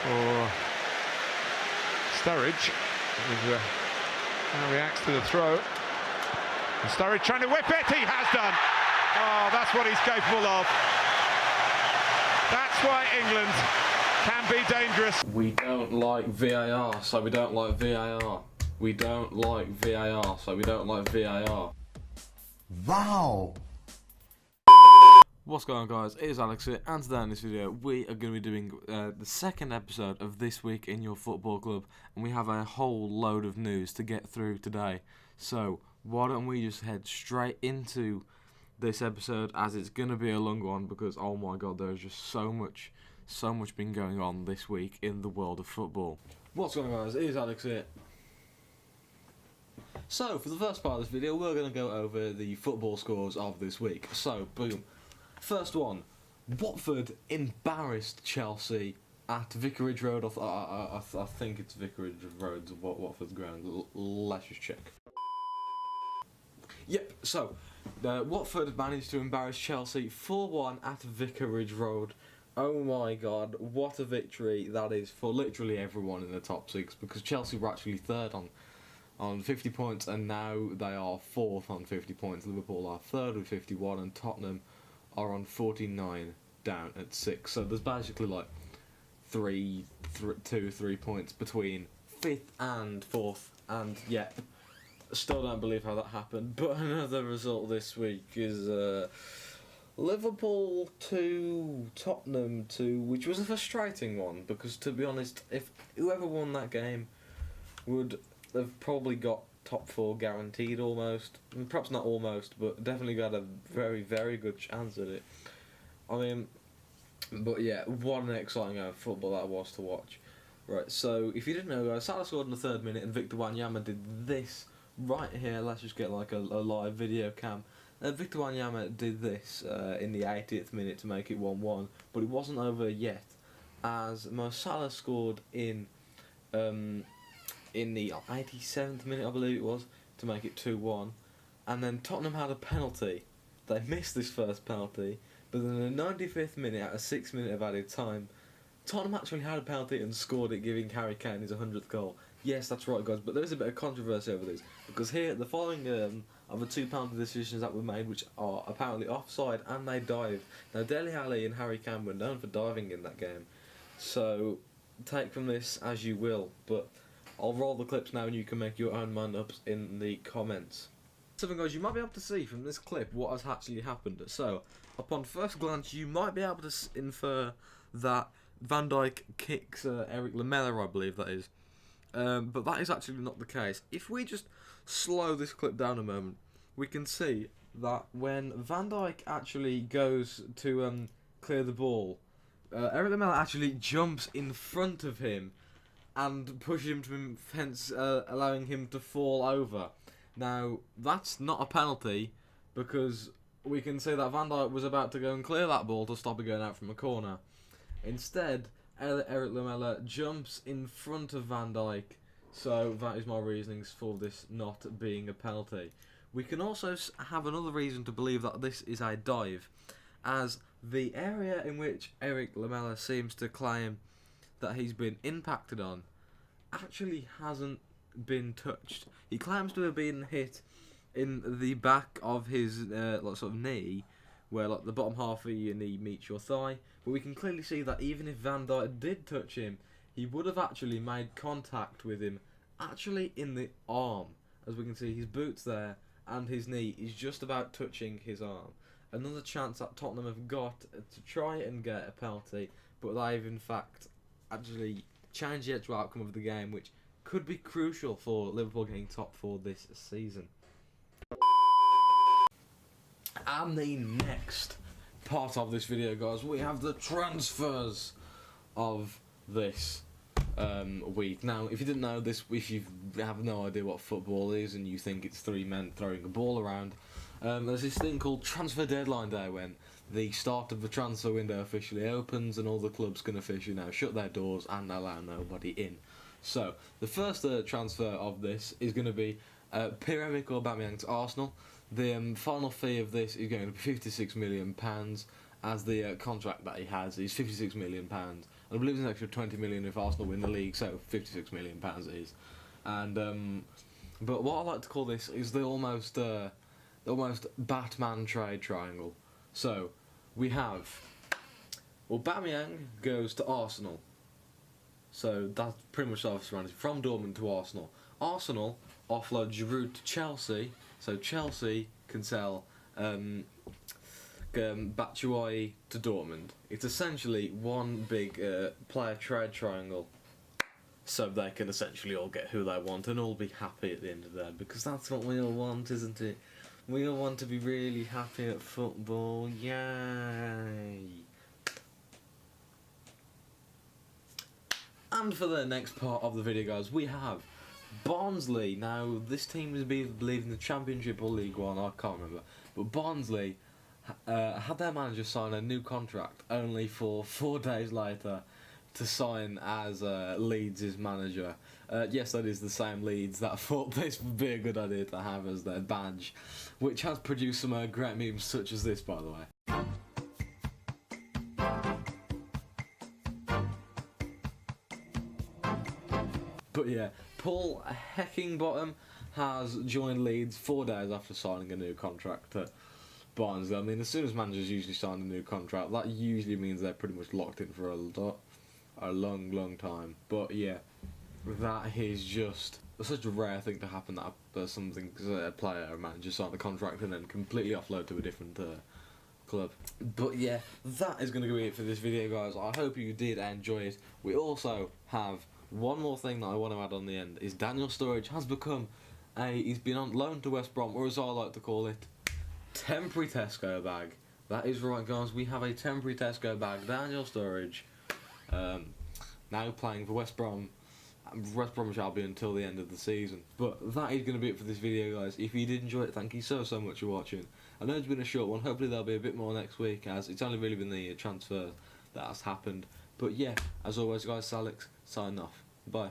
for Sturridge. Now reacts to the throw. And Sturridge trying to whip it. He has done. Oh, that's what he's capable of. That's why England can be dangerous. We don't like VAR, so we don't like VAR. We don't like VAR, so we don't like VAR. Wow! What's going on, guys? It is Alex here, and today in this video we are going to be doing the second episode of This Week in Your Football Club, and we have a whole load of news to get through today. So why don't we just head straight into this episode, as it's going to be a long one, because oh my god, there's just so much been going on this week in the world of football. What's going on, guys? It is Alex here. So for the first part of this video, we're going to go over the football scores of this week. So boom. First one, Watford embarrassed Chelsea at Vicarage Road. I think it's Vicarage Road, Watford's ground. Let's just check. Yep, so Watford managed to embarrass Chelsea 4-1 at Vicarage Road. Oh my god, what a victory that is for literally everyone in the top six, because Chelsea were actually third on 50 points, and now they are fourth on 50 points. Liverpool are third with 51, and Tottenham are on 49 down at 6. So there's basically like 3 points between 5th and 4th, and yeah, still don't believe how that happened. But another result this week is Liverpool 2, Tottenham 2, which was a frustrating one, because to be honest, if whoever won that game would have probably got top 4 guaranteed almost. Perhaps not almost, but definitely got a very, very good chance at it. I mean, but yeah, what an exciting game of football that was to watch. Right, so if you didn't know, guys, Salah scored in the 3rd minute and Victor Wanyama did this right here. Let's just get like a live video cam. Victor Wanyama did this in the 80th minute to make it 1-1, but it wasn't over yet, as Mo Salah scored in the 87th minute, I believe it was, to make it 2-1. And then Tottenham had a penalty. They missed this first penalty, but then in the 95th minute, at a 6 minute of added time, Tottenham actually had a penalty and scored it, giving Harry Kane his 100th goal. Yes, that's right, guys, but there is a bit of controversy over this, because here, the following are the 2 penalty decisions that were made, which are apparently offside, and they dived. Now, Dele Alli and Harry Kane were known for diving in that game, so take from this as you will, but I'll roll the clips now and you can make your own mind up in the comments. So guys, you might be able to see from this clip what has actually happened. So, upon first glance, you might be able to infer that Van Dijk kicks Eric Lamela, I believe that is. But that is actually not the case. If we just slow this clip down a moment, we can see that when Van Dijk actually goes to clear the ball, Eric Lamela actually jumps in front of him and pushes him to the fence, allowing him to fall over. Now, that's not a penalty, because we can see that Van Dijk was about to go and clear that ball to stop it going out from a corner. Instead, Eric Lamela jumps in front of Van Dijk, so that is my reasonings for this not being a penalty. We can also have another reason to believe that this is a dive, as the area in which Eric Lamela seems to claim that he's been impacted on actually hasn't been touched. He claims to have been hit in the back of his sort of knee, where like the bottom half of your knee meets your thigh, but we can clearly see that even if Van Dijk did touch him, he would have actually made contact with him actually in the arm. As we can see, his boot's there and his knee is just about touching his arm. Another chance that Tottenham have got to try and get a penalty, but they've in fact actually change the actual outcome of the game, which could be crucial for Liverpool getting top 4 this season. And the next part of this video, guys, we have the transfers of this week. Now, if you didn't know this, if you have no idea what football is and you think it's 3 men throwing a ball around, there's this thing called Transfer Deadline Day, when the start of the transfer window officially opens and all the clubs can officially now shut their doors and allow nobody in. So, the first transfer of this is going to be Pierre-Emerick Aubameyang to Arsenal. The final fee of this is going to be £56 million, as the contract that he has is £56 million And I believe there's an extra 20 million if Arsenal win the league, so 56 million pounds it is. And but what I like to call this is the almost Batman trade triangle. So we have, well, Aubameyang goes to Arsenal. So that's pretty much off running from Dortmund to Arsenal. Arsenal offload Giroud to Chelsea, so Chelsea can sell Batshuayi to Dortmund. It's essentially one big player trade triangle, so they can essentially all get who they want and all be happy at the end of the day, because that's what we all want, isn't it? We all want to be really happy at football, yay! And for the next part of the video, guys, we have Barnsley. Now, this team is believed in the Championship or League One, I can't remember. But Barnsley had their manager sign a new contract, only for 4 days later to sign as Leeds' manager. Yes, that is the same Leeds that thought this would be a good idea to have as their badge, which has produced some great memes such as this, by the way. But yeah, Paul Heckingbottom has joined Leeds 4 days after signing a new contract at Barnsley. I mean, as soon as managers usually sign a new contract, that usually means they're pretty much locked in for a long time. But yeah, that is just such a rare thing to happen, that a player or manager sign a contract and then completely offload to a different club. But yeah, that is going to be it for this video, guys. I hope you did enjoy it. We also have one more thing that I want to add on the end, is Daniel Sturridge has become he's been on loan to West Brom, or as I like to call it, temporary Tesco bag. That is right, guys, we have a temporary Tesco bag, Daniel Sturridge, now playing for West Brom. West Brom shall be until the end of the season. But that is going to be it for this video, guys. If you did enjoy it, thank you so much for watching. I know it's been a short one, hopefully there'll be a bit more next week, as it's only really been the transfer that has happened. But yeah, as always, guys, Alex, signing off. Bye.